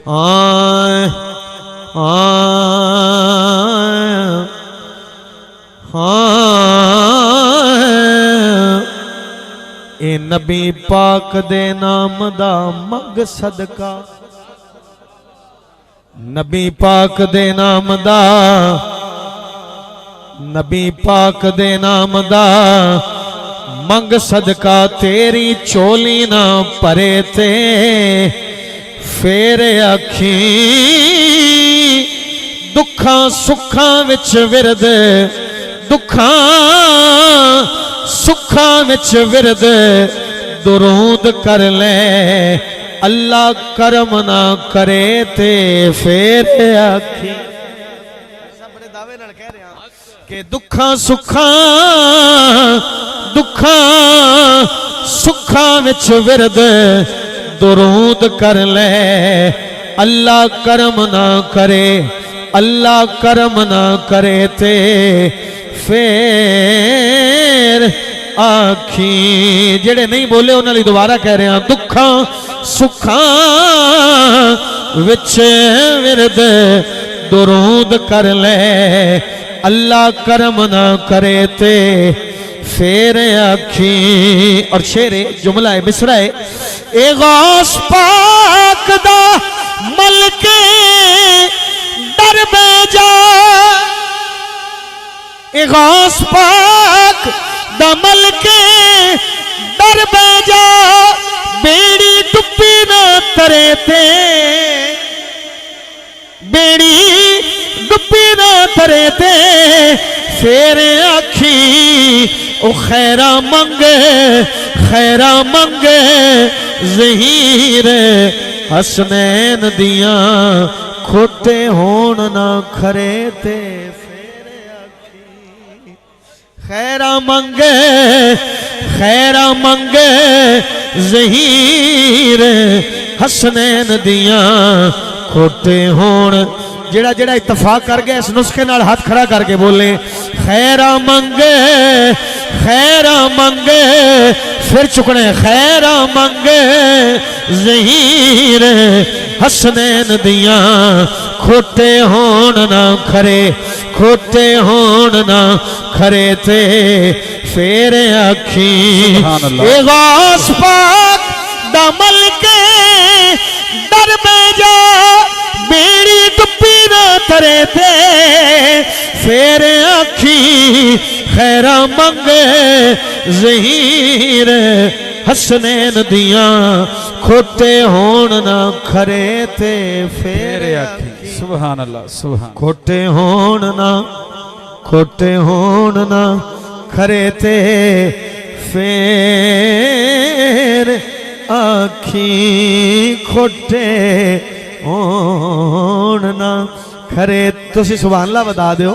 ए नबी पाक दे नाम दा मंग सदका, नबी पाक दे नाम दा, नबी पाक दे नाम दा मंग सदका, तेरी चोली ना भरे ते फेर आखी दुखा सुखा विच विरद, दुखा सुखा विच विरद दुरूद कर ले, अल्लाह करम ना करे ते फेर आखी। बड़े दावे नाल कह रहे हैं कि दुखा सुखा, दुखा सुखा विच विरद दुरूद कर ले, अल्लाह करम ना करे, अल्लाह करम ना करे ते फेर आखी। जेड़े नहीं बोले उन्हां लई दोबारा कह रहे हैं, दुखा सुखा विच विरद दुरूद कर ले, अल्लाह करम ना करे ते फेर आखी। और शेर जुमला है, मिसरा है, ए गौस पाक दा मलके दर बेजा, ए गौस पाक दा मलके दर बेजा, बेड़ी डुब्बी ना तरे थे, बेड़ी डुब्बी ना तरे थे फेर आखी। ओ खैरा मंगे, खैरा मंगे ज़हीर हसनैन दिया, खोटे होन ना खरे ते फेर आखी। खैरा मंगे, खैरा मंगे ज़हीर हसनैन दिया, खोटे होन। जेड़ा जेड़ा इत्तफाक कर गया इस नुस्खे नाल हाथ खड़ा करके बोले, खैरा मंगे, खैरा मंगे, फिर चुकने, खैरा मंगे ज़हीर हसनैन दिया, खोटे होन ना खरे, खोटे होन ना खरे ते फेर आखी। ए गौस पाक दा मलके दर बेजा, बेड़ी डुब्बी ना तरे थे फेर आखी। खैरा मंगे ज़हीर हसनैन दिया, खोटे होन ना खरे ते फेर आखी। सुभान अल्लाह, सुभान। खोटे होन ना, खोटे होन ना खरे ते फेर आखी, खोटे होन ना खरे। तुसी सुभान अल्लाह बता दो।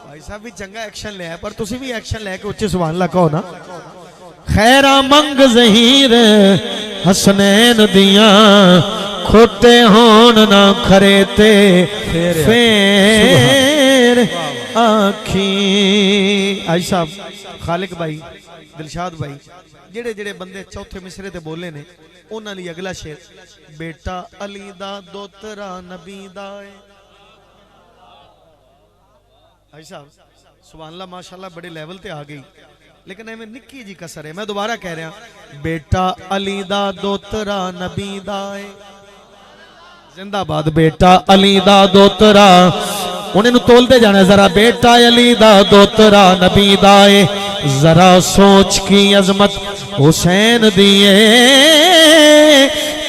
भाई साहब भी चंगा एक्शन लिया, पर तुसी भी एक्शन लेके उच्चे सुभान अल्लाह कहो ना। खैरा मंग ज़हीर हसनैन दिया, खोटे होन ना खरे ते फेर आखी। आई साहब, खालिक भाई, दिलशाद भाई, जेड़े जेड़े बंदे चौथे मिसरे ते बोले ने उन्हां लई अगला शेर, बेटा अली दा दोतरा नबी दा है। आई साहब सुभान अल्लाह, माशाअल्लाह बड़े लेवल ते आ गई, लेकिन एवं निक्की जी कसर है। मैं दोबारा कह रहा, बेटा अली दा दोतरा नबी दा है। जिंदाबाद। बेटा अली दा दोतरा, उन्हें तोलते जाना जरा, बेटा अली दा दोतरा नबी दा है। जरा सोच की अजमत हुसैन दिए,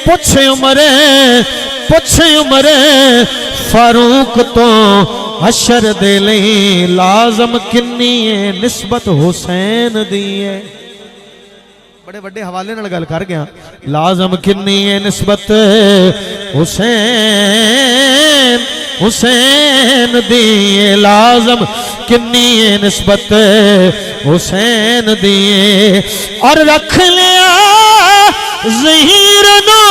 पुछ उमरे, पुछ उमरे फारूक तो हशर दे लई, लाजम किन्नी है निस्बत हुसैन दिए। बड़े बड़े हवाले नाल गल कर गया, लाजम किन्नी है निस्बत हुसैन, हुसैन दिए, लाजम किन्नी है निस्बत हुसैन दिए। और रख लिया ज़हीर नो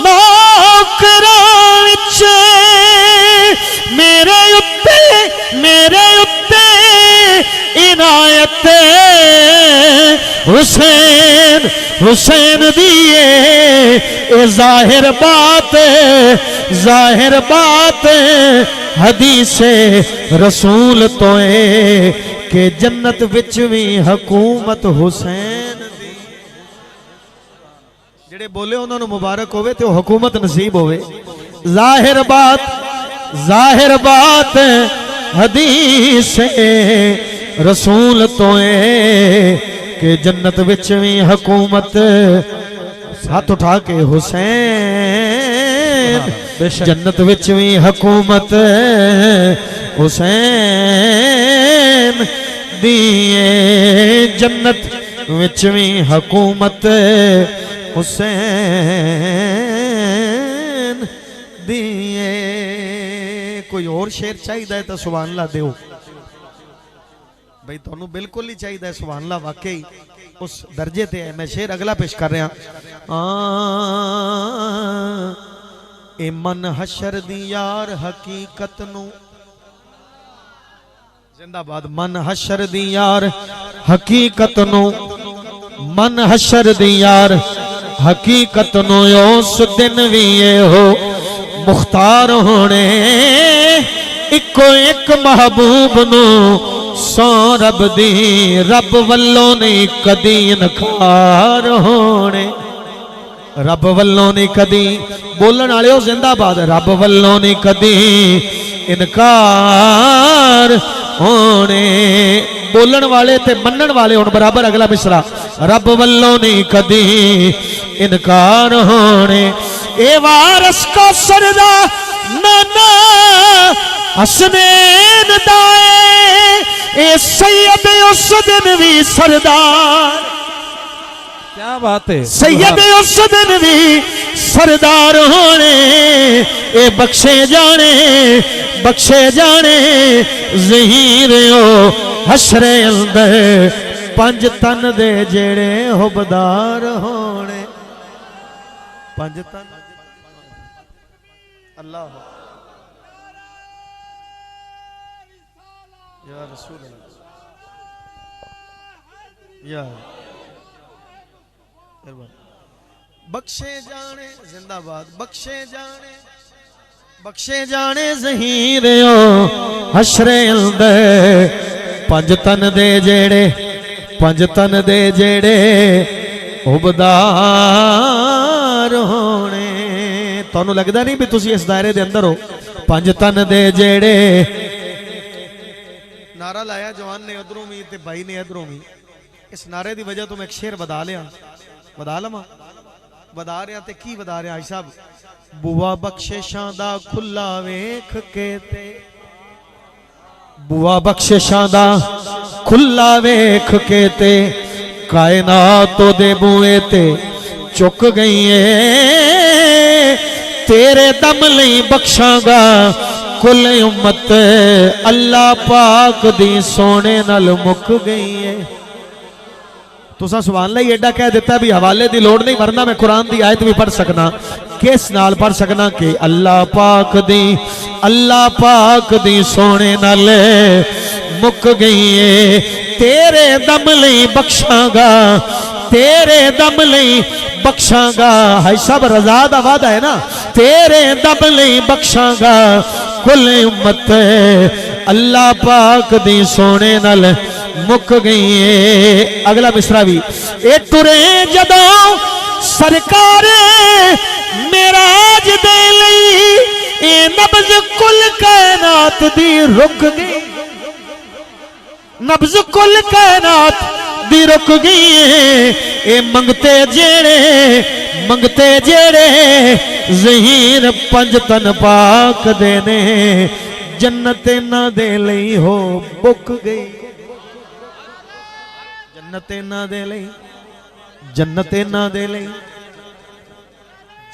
नौकरां विच, मेरे उत्ते, मेरे उत्ते इनायत हुसैन, हुसैन दिए ए जाहिर बात हदीस रसूल तो है कि जन्नत विच भी हुकूमत हुसैन दी। जेड़े बोले उन्होंने मुबारक होवे ते हुकूमत नसीब होवे। जाहिर बात हदीस रसूल तो है कि जन्नत विच भी हुकूमत। हाथ उठा के हुसैन, जन्नत विच भी हुकूमत हुसैन दिए, जन्नत विच भी हुकूमत हुसैन दिए। कोई और शेर चाहिए तो सुभान अल्लाह दिओ भाई, तुहानू बिल्कुल ही चाहिए सुभान अल्लाह, वाकई उस दर्जे ते है। मैं शेर अगला पेश कर रहा। ए मन हशर दी यार हकीकत नू जिंदाबाद। मन हशर दी यार हकीकत नू, मन हशर दी यार हकीकत नू उस दिन भी ये हो मुख्तार होने। इको एक महबूब नू सौ रब दी, रब वल्लों नहीं कदी इनकार होने। रब वल्लों नहीं कदी, बोलन वाले हो जिंदाबाद, रब वल्लों नहीं कदी इनकार होने। बोलन वाले ते मनन वाले हुण बराबर। अगला मिसरा, रब वल्लों नहीं कदी इनकार होने। ए वारस का सरदा नाना हसनैन दाए, ए सैयद उस दिन भी सरदार। क्या बात है, सैयद उस दिन भी सरदार होने। ए बख्शे जाने ज़हीर ओ हशरे अंदर पंज तन दे जेड़े हुबदार होने। पंज तन अल्लाह या रसूल या बख्शे जाने जिंदाबाद। बख्शे जाने ज़हीर ओ हशरे अंदर पंज तन दे जेड़े हुबदार होने। तुहानू लगदा नहीं भी तुसी इस दायरे दे अंदर हो? पंज तन दे जेड़े नारा लाया जवान ने उधरों भी ते भाई ने इधरों भी। इस नारे की वजह तो मैं एक शेर बता लिया, बता लवा बता रहा ते की बता रहा। साहब बुआ बख्शिशां दा खुला वेख के ते, बुआ बख्शिशां दा खुला वेख के ते कायनात दे बुए ते चुक गई है। तेरे दम लई बख्शांगा कुल उम्मत, अल्लाह पाक दी सोने नाल मुक गई है। तुसा सुभान अल्लाह एडा कह दिता भी हवाले दी लोड़ नहीं, वरना मैं कुरान दी आयत भी पढ़ सकना। किस नाल पढ़ सकना कि अल्लाह पाक दी सोने नाल मुक गई है। तेरे दम लई बख्शांगा, तेरे दम लई बख्शांगा। हाय सब रजा दा वादा है ना। तेरे दम लई बख्शांगा कुल उम्मत, अल्लाह पाक दी सोने नाल मुक गई है। अगला मिसरा भी, ए तुरे जदों सरकार मेराज दे लई, ए नब्ज कुल कायनात दी रुक गई। नब्ज कुल कायनात दी रुक गई है। ए मंगते जेड़े ज़हीर पंज तन पाक देने, जन्नत ना दे लई हो बुक गई। जन्नत ना दे लई, जन्नत ना दे लई,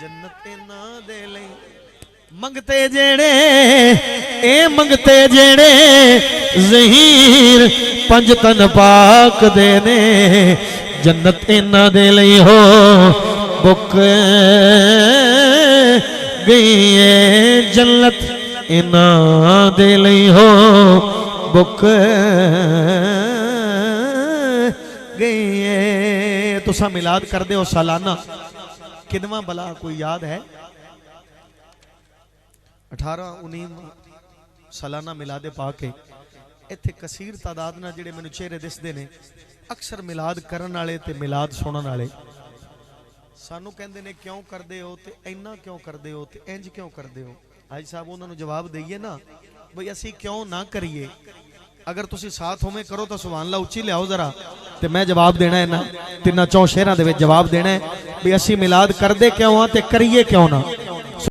जन्नत ना दे लई। मंगते जेड़े ज़हीर पंज तन पाक देने, जन्नत ना दे लई हो बुक गई है। जन्नत इना दे लई हो बुक गई है। तुसा मिलाद कर दे हो सालाना, किनवा बला कोई याद है? 18-19 सालाना मिलादे पा के इत्थे कसीर तादाद नाल जिहड़े मैनूं चेहरे दिसदे ने अक्सर मिलाद करन वाले ते मिलाद सुनन वाले सानू कहंदे ने क्यों करदे हो ते इन्ना क्यों करदे हो ते इंज क्यों करदे हो। हाजी साहब उन्हां नूं जवाब दईए ना बई असीं क्यों ना करिए। अगर तुसीं साथ होवे करो तो सुभान अल्लाह उच्ची लियाओ जरा ते मैं जवाब देना है ना 3-4 शहरां दे विच जवाब देना है भी असीं मिलाद करदे क्यों हां ते करिए क्यों ना।